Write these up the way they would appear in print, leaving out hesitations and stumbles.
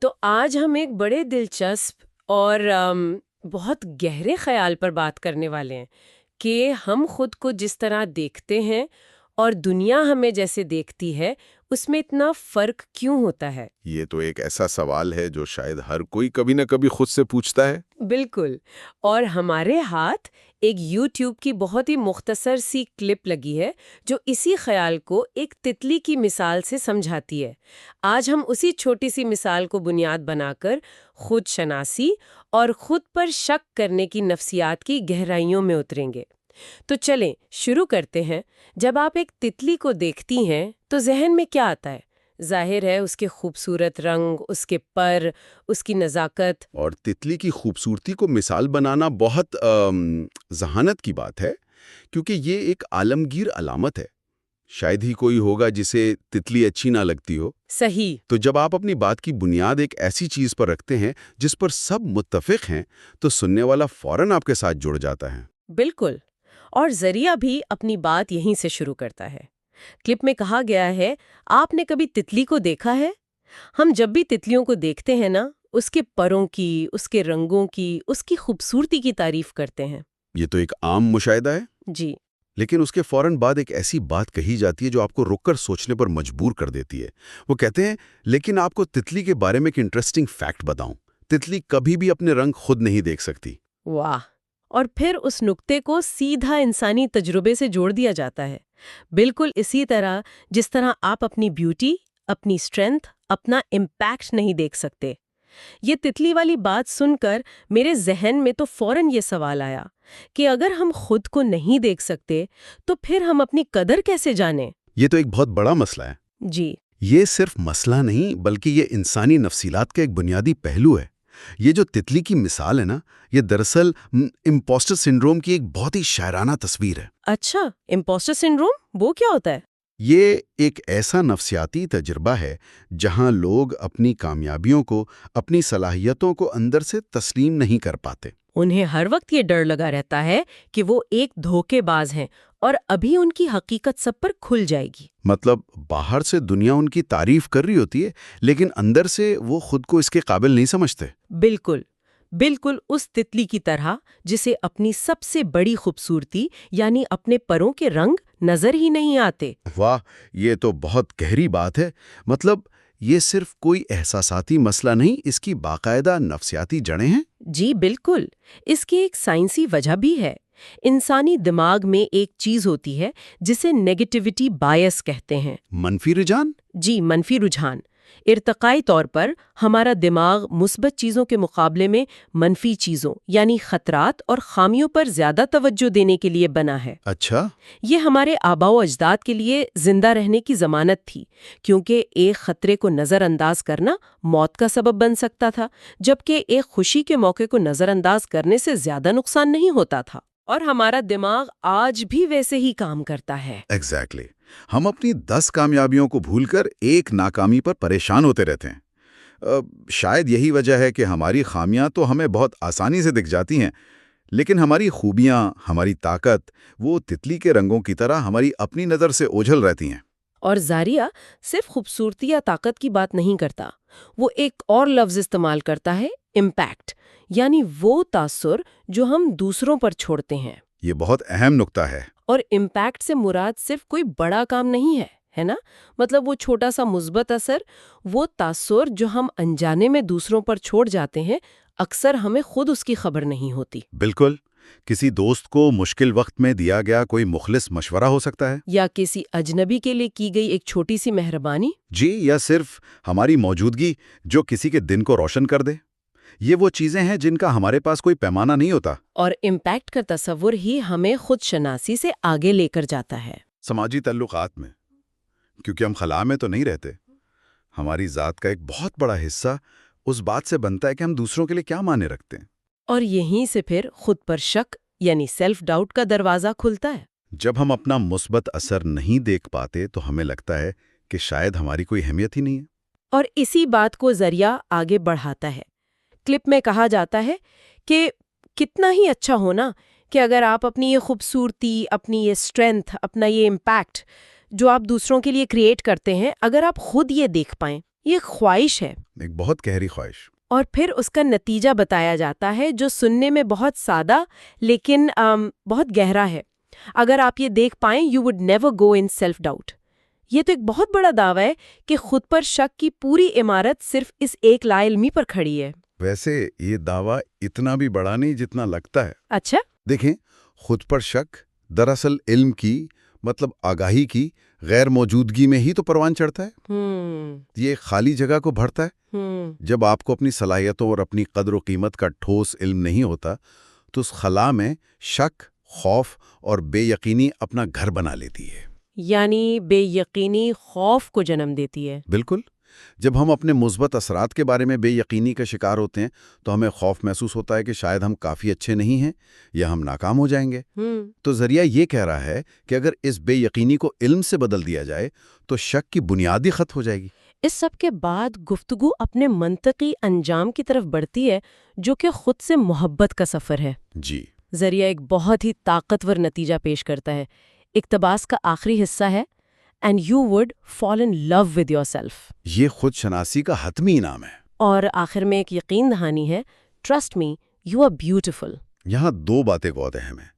تو آج ہم ایک بڑے دلچسپ اور بہت گہرے خیال پر بات کرنے والے ہیں کہ ہم خود کو جس طرح دیکھتے ہیں اور دنیا ہمیں جیسے دیکھتی ہے اس میں اتنا فرق کیوں ہوتا ہے؟ یہ تو ایک ایسا سوال ہے جو شاید ہر کوئی کبھی نہ کبھی خود سے پوچھتا ہے۔ بالکل۔ اور ہمارے ہاتھ ایک یوٹیوب کی بہت ہی مختصر سی کلپ لگی ہے جو اسی خیال کو ایک تتلی کی مثال سے سمجھاتی ہے۔ آج ہم اسی چھوٹی سی مثال کو بنیاد بنا کر خود شناسی اور خود پر شک کرنے کی نفسیات کی گہرائیوں میں اتریں گے۔ تو چلیں شروع کرتے ہیں۔ جب آپ ایک تتلی کو دیکھتی ہیں تو ذہن میں کیا آتا ہے؟ ظاہر ہے اس کے خوبصورت رنگ، اس کے پر، اس کی نزاکت۔ اور تتلی کی خوبصورتی کو مثال بنانا بہت ذہانت کی بات ہے، کیونکہ یہ ایک عالمگیر علامت ہے۔ شاید ہی کوئی ہوگا جسے تتلی اچھی نہ لگتی ہو۔ صحیح۔ تو جب آپ اپنی بات کی بنیاد ایک ایسی چیز پر رکھتے ہیں جس پر سب متفق ہیں تو سننے والا فوراً آپ کے ساتھ جڑ جاتا ہے۔ بالکل۔ اور ذریعہ بھی اپنی بات یہیں سے شروع کرتا ہے۔ کلپ میں کہا گیا ہے، آپ نے کبھی تتلی کو دیکھا ہے؟ ہم جب بھی تتلیوں کو دیکھتے ہیں نا، اس کے پروں کی، اس کے رنگوں کی، اس کی خوبصورتی کی تعریف کرتے ہیں۔ یہ تو ایک عام مشاہدہ ہے۔ جی۔ لیکن اس کے فوراً بعد ایک ایسی بات کہی جاتی ہے جو آپ کو رک کر سوچنے پر مجبور کر دیتی ہے۔ وہ کہتے ہیں، لیکن آپ کو تتلی کے بارے میں ایک انٹرسٹنگ فیکٹ بتاؤں، تتلی کبھی بھی اپنے رنگ خود نہیں دیکھ سکتی۔ واہ! اور پھر اس نقطے کو سیدھا انسانی تجربے سے جوڑ دیا جاتا ہے۔ بالکل اسی طرح جس طرح آپ اپنی بیوٹی، اپنی اسٹرینتھ، اپنا امپیکٹ نہیں دیکھ سکتے۔ یہ تتلی والی بات سن کر میرے ذہن میں تو فوراً یہ سوال آیا کہ اگر ہم خود کو نہیں دیکھ سکتے تو پھر ہم اپنی قدر کیسے جانیں؟ یہ تو ایک بہت بڑا مسئلہ ہے۔ جی۔ یہ صرف مسئلہ نہیں بلکہ یہ انسانی نفسیات کا ایک بنیادی پہلو ہے۔ یہ جو تتلی کی مثال ہے نا، یہ دراصل امپوسٹر سنڈروم کی ایک بہت ہی شاعرانہ تصویر ہے۔ اچھا، امپوسٹر سنڈروم وہ کیا ہوتا ہے؟ یہ ایک ایسا نفسیاتی تجربہ ہے جہاں لوگ اپنی کامیابیوں کو، اپنی صلاحیتوں کو اندر سے تسلیم نہیں کر پاتے۔ انہیں ہر وقت یہ ڈر لگا رہتا ہے کہ وہ ایک دھوکے باز ہیں اور ابھی ان کی حقیقت سب پر کھل جائے گی۔ مطلب باہر سے دنیا ان کی تعریف کر رہی ہوتی ہے لیکن اندر سے وہ خود کو اس کے قابل نہیں سمجھتے۔ بالکل، بالکل اس تتلی کی طرح جسے اپنی سب سے بڑی خوبصورتی یعنی اپنے پروں کے رنگ نظر ہی نہیں آتے۔ واہ، یہ تو بہت گہری بات ہے۔ مطلب یہ صرف کوئی احساساتی مسئلہ نہیں، اس کی باقاعدہ نفسیاتی جڑیں ہیں۔ جی بالکل، اس کی ایک سائنسی وجہ بھی ہے۔ انسانی دماغ میں ایک چیز ہوتی ہے جسے نیگیٹیوٹی بائس کہتے ہیں۔ منفی رجحان؟ جی، منفی رجحان۔ ارتقائی طور پر ہمارا دماغ مثبت چیزوں کے مقابلے میں منفی چیزوں یعنی خطرات اور خامیوں پر زیادہ توجہ دینے کے لیے بنا ہے۔ اچھا۔ یہ ہمارے آباء و اجداد کے لیے زندہ رہنے کی ضمانت تھی، کیونکہ ایک خطرے کو نظر انداز کرنا موت کا سبب بن سکتا تھا، جبکہ ایک خوشی کے موقع کو نظر انداز کرنے سے زیادہ نقصان نہیں ہوتا تھا۔ اور ہمارا دماغ آج بھی ویسے ہی کام کرتا ہے۔ ایگزیکٹلی۔ ہم اپنی 10 کامیابیوں کو بھول کر ایک ناکامی پر پریشان ہوتے رہتے ہیں۔ شاید یہی وجہ ہے کہ ہماری خامیاں تو ہمیں بہت آسانی سے دکھ جاتی ہیں، لیکن ہماری خوبیاں، ہماری طاقت، وہ تتلی کے رنگوں کی طرح ہماری اپنی نظر سے اوجھل رہتی ہیں۔ اور زاریہ صرف خوبصورتی یا طاقت کی بات نہیں کرتا، وہ ایک اور لفظ استعمال کرتا ہے، امپیکٹ، یعنی وہ تاثر جو ہم دوسروں پر چھوڑتے ہیں۔ یہ بہت اہم نقطہ ہے۔ اور امپیکٹ سے مراد صرف کوئی بڑا کام نہیں ہے نا؟ مطلب وہ چھوٹا سا مثبت اثر، وہ تاثر جو ہم انجانے میں دوسروں پر چھوڑ جاتے ہیں، اکثر ہمیں خود اس کی خبر نہیں ہوتی۔ بالکل۔ کسی دوست کو مشکل وقت میں دیا گیا کوئی مخلص مشورہ ہو سکتا ہے، یا کسی اجنبی کے لیے کی گئی ایک چھوٹی سی مہربانی۔ جی، یا صرف ہماری موجودگی جو کسی کے دن کو روشن کر دے۔ یہ وہ چیزیں ہیں جن کا ہمارے پاس کوئی پیمانہ نہیں ہوتا۔ اور امپیکٹ کا تصور ہی ہمیں خود شناسی سے آگے لے کر جاتا ہے۔ سماجی تعلقات میں، کیونکہ ہم خلا میں تو نہیں رہتے، ہماری ذات کا ایک بہت بڑا حصہ اس بات سے بنتا ہے کہ ہم دوسروں کے لیے کیا معنی رکھتے ہیں۔ اور یہیں سے پھر خود پر شک یعنی سیلف ڈاؤٹ کا دروازہ کھلتا ہے۔ جب ہم اپنا مثبت اثر نہیں دیکھ پاتے تو ہمیں لگتا ہے کہ شاید ہماری کوئی اہمیت ہی نہیں ہے۔ اور اسی بات کو ذریعہ آگے بڑھاتا ہے۔ کلپ میں کہا جاتا ہے کہ کتنا ہی اچھا ہونا کہ اگر آپ اپنی یہ خوبصورتی، اپنی یہ اسٹرینتھ، اپنا یہ امپیکٹ جو آپ دوسروں کے لیے کریٹ کرتے ہیں، اگر آپ خود یہ دیکھ پائیں یہ خواہش ہے، ایک بہت گہری خواہش۔ اور پھر اس کا نتیجہ بتایا جاتا ہے جو سننے میں بہت سادہ لیکن بہت گہرا ہے۔ اگر آپ یہ دیکھ پائیں you would never go in self doubt. یہ تو ایک بہت بڑا دعویٰ ہے کہ خود پر شک کی پوری عمارت صرف اس ایک لا علمی پر کھڑی ہے۔ ویسے یہ دعویٰ اتنا بھی بڑا نہیں جتنا لگتا ہے۔ اچھا؟ دیکھیں، خود پر شک دراصل علم کی مطلب آگاہی کی غیر موجودگی میں ہی تو پروان چڑھتا ہے۔ یہ خالی جگہ کو بھرتا ہے۔ جب آپ کو اپنی صلاحیتوں اور اپنی قدر و قیمت کا ٹھوس علم نہیں ہوتا تو اس خلا میں شک، خوف اور بے یقینی اپنا گھر بنا لیتی ہے۔ یعنی بے یقینی خوف کو جنم دیتی ہے۔ بالکل۔ جب ہم اپنے مثبت اثرات کے بارے میں بے یقینی کا شکار ہوتے ہیں تو ہمیں خوف محسوس ہوتا ہے کہ شاید ہم کافی اچھے نہیں ہیں یا ہم ناکام ہو جائیں گے۔ تو ذریعہ یہ کہہ رہا ہے کہ اگر اس بے یقینی کو علم سے بدل دیا جائے تو شک کی بنیادی ختم ہو جائے گی۔ اس سب کے بعد گفتگو اپنے منطقی انجام کی طرف بڑھتی ہے جو کہ خود سے محبت کا سفر ہے۔ جی۔ ذریعہ ایک بہت ہی طاقتور نتیجہ پیش کرتا ہے۔ اقتباس کا آخری حصہ ہے "And you would fall in love with yourself"۔ یہ خود شناسی کا حتمی انعام ہے۔ اور آخر میں ایک یقین دہانی ہے "Trust me, you are beautiful"۔ یہاں دو باتیں بہت اہم ہیں۔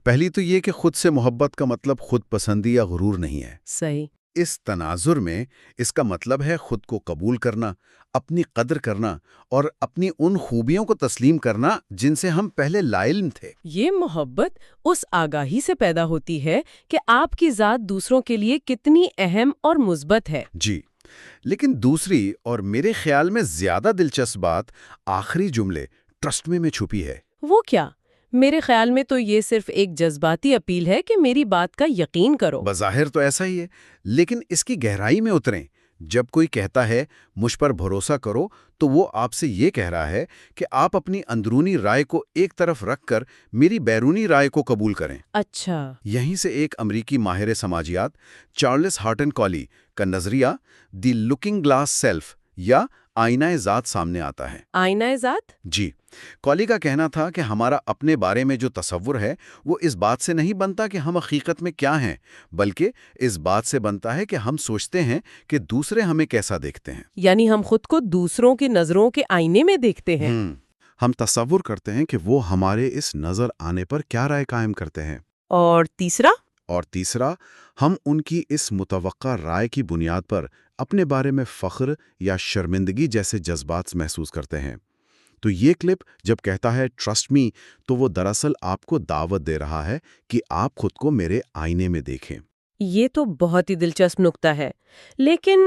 پہلی تو یہ کہ خود سے محبت کا مطلب خود پسندی یا غرور نہیں ہے۔ صحیح۔ اس تناظر میں اس کا مطلب ہے خود کو قبول کرنا، اپنی قدر کرنا اور اپنی ان خوبیوں کو تسلیم کرنا جن سے ہم پہلے لا علم تھے۔ یہ محبت اس آگاہی سے پیدا ہوتی ہے کہ آپ کی ذات دوسروں کے لیے کتنی اہم اور مثبت ہے۔ جی، لیکن دوسری اور میرے خیال میں زیادہ دلچسپ بات آخری جملے "ٹرسٹ میں" چھپی ہے۔ وہ کیا؟ میرے خیال میں تو یہ صرف ایک جذباتی اپیل ہے کہ میری بات کا یقین کرو۔ بظاہر تو ایسا ہی ہے، لیکن اس کی گہرائی میں اتریں۔ جب کوئی کہتا ہے مجھ پر بھروسہ کرو تو وہ آپ سے یہ کہہ رہا ہے کہ آپ اپنی اندرونی رائے کو ایک طرف رکھ کر میری بیرونی رائے کو قبول کریں۔ اچھا۔ یہیں سے ایک امریکی ماہر سماجیات چارلس ہارٹن کولی کا نظریہ دی لکنگ گلاس سیلف یا آئینہ ذات سامنے آتا ہے۔ آئینہ ذات؟ جی، کولی کا کہنا تھا کہ ہمارا اپنے بارے میں جو تصور ہے وہ اس بات سے نہیں بنتا کہ ہم حقیقت میں کیا ہیں، بلکہ اس بات سے بنتا ہے کہ ہم سوچتے ہیں کہ دوسرے ہمیں کیسا دیکھتے ہیں۔ یعنی ہم خود کو دوسروں کی نظروں کے آئینے میں دیکھتے ہیں۔ ہم تصور کرتے ہیں کہ وہ ہمارے اس نظر آنے پر کیا رائے قائم کرتے ہیں۔ اور تیسرا، ہم ان کی اس متوقع رائے کی بنیاد پر اپنے بارے میں فخر یا شرمندگی جیسے جذبات محسوس کرتے ہیں۔ تو یہ کلپ جب کہتا ہے "ٹرسٹ می" تو وہ دراصل آپ کو دعوت دے رہا ہے کہ آپ خود کو میرے آئینے میں دیکھیں۔ یہ تو بہت ہی دلچسپ نکتہ ہے، لیکن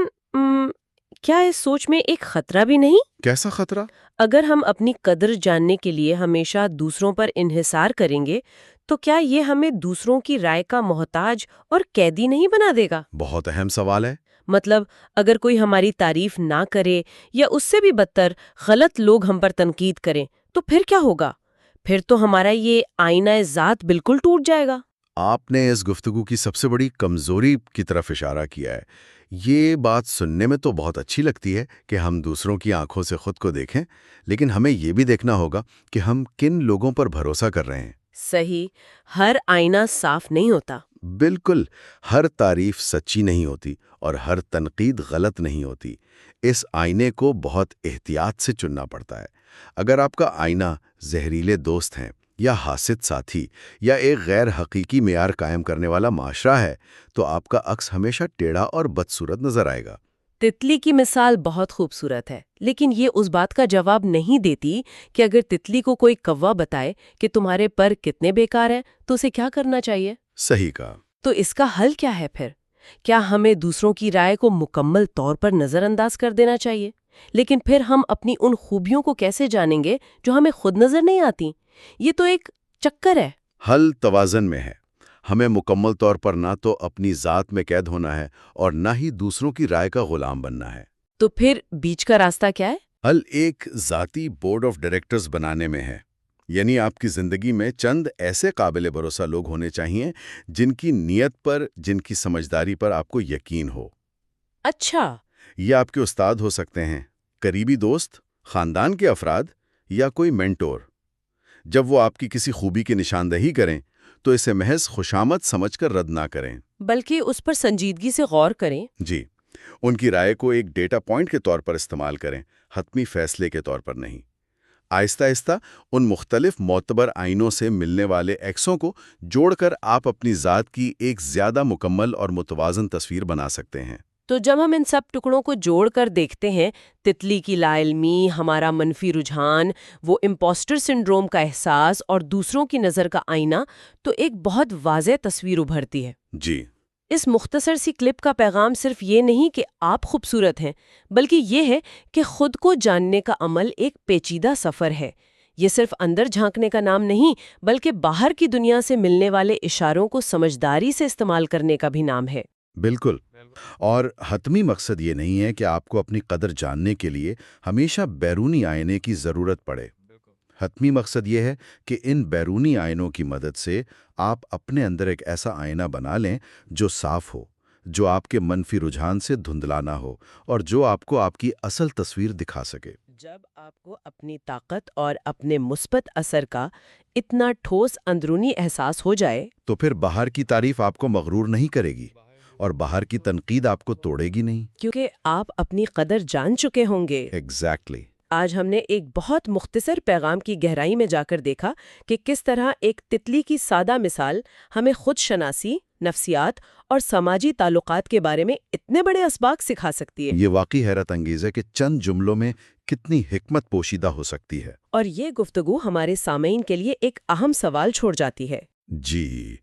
کیا اس سوچ میں ایک خطرہ بھی نہیں؟ کیسا خطرہ؟ اگر ہم اپنی قدر جاننے کے لیے ہمیشہ دوسروں پر انحصار کریں گے تو کیا یہ ہمیں دوسروں کی رائے کا محتاج اور قیدی نہیں بنا دے گا؟ بہت اہم سوال ہے۔ مطلب اگر کوئی ہماری تعریف نہ کرے یا اس سے بھی بدتر غلط لوگ ہم پر تنقید کریں تو پھر کیا ہوگا؟ پھر تو ہمارا یہ آئینہ ذات بالکل ٹوٹ جائے گا۔ آپ نے اس گفتگو کی سب سے بڑی کمزوری کی طرف اشارہ کیا ہے۔ یہ بات سننے میں تو بہت اچھی لگتی ہے کہ ہم دوسروں کی آنکھوں سے خود کو دیکھیں، لیکن ہمیں یہ بھی دیکھنا ہوگا کہ ہم کن لوگوں پر بھروسہ کر رہے ہیں۔ صحیح، ہر آئینہ صاف نہیں ہوتا۔ بالکل، ہر تعریف سچی نہیں ہوتی اور ہر تنقید غلط نہیں ہوتی۔ اس آئینے کو بہت احتیاط سے چننا پڑتا ہے۔ اگر آپ کا آئینہ زہریلے دوست ہیں یا حاسد ساتھی یا ایک غیر حقیقی معیار قائم کرنے والا معاشرہ ہے تو آپ کا عکس ہمیشہ ٹیڑھا اور بدصورت نظر آئے گا۔ تتلی کی مثال بہت خوبصورت ہے، لیکن یہ اس بات کا جواب نہیں دیتی کہ اگر تتلی کو کوئی کوا بتائے کہ تمہارے پر کتنے بیکار ہیں تو اسے کیا کرنا چاہیے۔ صحیح کہا۔ تو اس کا حل کیا ہے پھر؟ کیا ہمیں دوسروں کی رائے کو مکمل طور پر نظر انداز کر دینا چاہیے؟ لیکن پھر ہم اپنی ان خوبیوں کو کیسے جانیں گے جو ہمیں خود نظر نہیں آتی؟ یہ تو ایک چکر ہے۔ حل توازن میں ہے۔ ہمیں مکمل طور پر نہ تو اپنی ذات میں قید ہونا ہے اور نہ ہی دوسروں کی رائے کا غلام بننا ہے۔ تو پھر بیچ کا راستہ کیا ہے؟ حل ایک ذاتی بورڈ آف ڈائریکٹرز بنانے میں ہے۔ یعنی آپ کی زندگی میں چند ایسے قابل بھروسہ لوگ ہونے چاہیے جن کی نیت پر، جن کی سمجھداری پر آپ کو یقین ہو۔ اچھا۔ یہ آپ کے استاد ہو سکتے ہیں، قریبی دوست، خاندان کے افراد یا کوئی مینٹور۔ جب وہ آپ کی کسی خوبی کی نشاندہی کریں تو اسے محض خوشامد سمجھ کر رد نہ کریں، بلکہ اس پر سنجیدگی سے غور کریں۔ جی، ان کی رائے کو ایک ڈیٹا پوائنٹ کے طور پر استعمال کریں، حتمی فیصلے کے طور پر نہیں۔ آہستہ آہستہ ان مختلف معتبر آئینوں سے ملنے والے ایکسوں کو جوڑ کر آپ اپنی ذات کی ایک زیادہ مکمل اور متوازن تصویر بنا سکتے ہیں۔ تو جب ہم ان سب ٹکڑوں کو جوڑ کر دیکھتے ہیں، تتلی کی لا علمی، ہمارا منفی رجحان، وہ امپوسٹر سنڈروم کا احساس اور دوسروں کی نظر کا آئینہ، تو ایک بہت واضح تصویر ابھرتی ہے۔ جی، اس مختصر سی کلپ کا پیغام صرف یہ نہیں کہ آپ خوبصورت ہیں، بلکہ یہ ہے کہ خود کو جاننے کا عمل ایک پیچیدہ سفر ہے۔ یہ صرف اندر جھانکنے کا نام نہیں، بلکہ باہر کی دنیا سے ملنے والے اشاروں کو سمجھداری سے استعمال کرنے کا بھی نام ہے۔ بالکل۔ اور حتمی مقصد یہ نہیں ہے کہ آپ کو اپنی قدر جاننے کے لیے ہمیشہ بیرونی آئینے کی ضرورت پڑے۔ حتمی مقصد یہ ہے کہ ان بیرونی آئینوں کی مدد سے آپ اپنے اندر ایک ایسا آئینہ بنا لیں جو صاف ہو، جو آپ کے منفی رجحان سے دھندلا نہ ہو، اور جو آپ کو آپ کی اصل تصویر دکھا سکے۔ جب آپ کو اپنی طاقت اور اپنے مثبت اثر کا اتنا ٹھوس اندرونی احساس ہو جائے، تو پھر باہر کی تعریف آپ کو مغرور نہیں کرے گی، اور باہر کی تنقید آپ کو توڑے گی نہیں۔ کیونکہ آپ اپنی قدر جان چکے ہوں گے۔ ایگزیکٹلی۔ آج ہم نے ایک بہت مختصر پیغام کی گہرائی میں جا کر دیکھا کہ کس طرح ایک تتلی کی سادہ مثال ہمیں خود شناسی، نفسیات اور سماجی تعلقات کے بارے میں اتنے بڑے اسباق سکھا سکتی ہے۔ یہ واقعی حیرت انگیز ہے کہ چند جملوں میں کتنی حکمت پوشیدہ ہو سکتی ہے۔ اور یہ گفتگو ہمارے سامعین کے لیے ایک اہم سوال چھوڑ جاتی ہے۔ جی،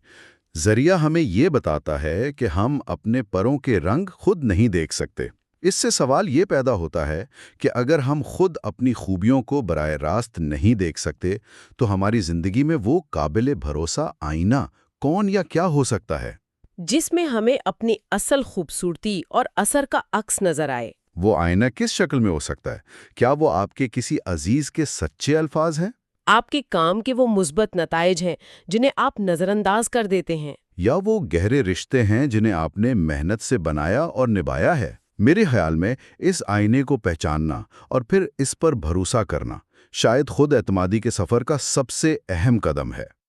ذریعہ ہمیں یہ بتاتا ہے کہ ہم اپنے پروں کے رنگ خود نہیں دیکھ سکتے۔ اس سے سوال یہ پیدا ہوتا ہے کہ اگر ہم خود اپنی خوبیوں کو براہ راست نہیں دیکھ سکتے تو ہماری زندگی میں وہ قابل بھروسہ آئینہ کون یا کیا ہو سکتا ہے جس میں ہمیں اپنی اصل خوبصورتی اور اثر کا عکس نظر آئے۔ وہ آئینہ کس شکل میں ہو سکتا ہے؟ کیا وہ آپ کے کسی عزیز کے سچے الفاظ ہیں؟ آپ کے کام کے وہ مثبت نتائج ہیں جنہیں آپ نظر انداز کر دیتے ہیں؟ یا وہ گہرے رشتے ہیں جنہیں آپ نے محنت سے بنایا اور نبھایا ہے؟ میرے خیال میں اس آئینے کو پہچاننا اور پھر اس پر بھروسہ کرنا شاید خود اعتمادی کے سفر کا سب سے اہم قدم ہے۔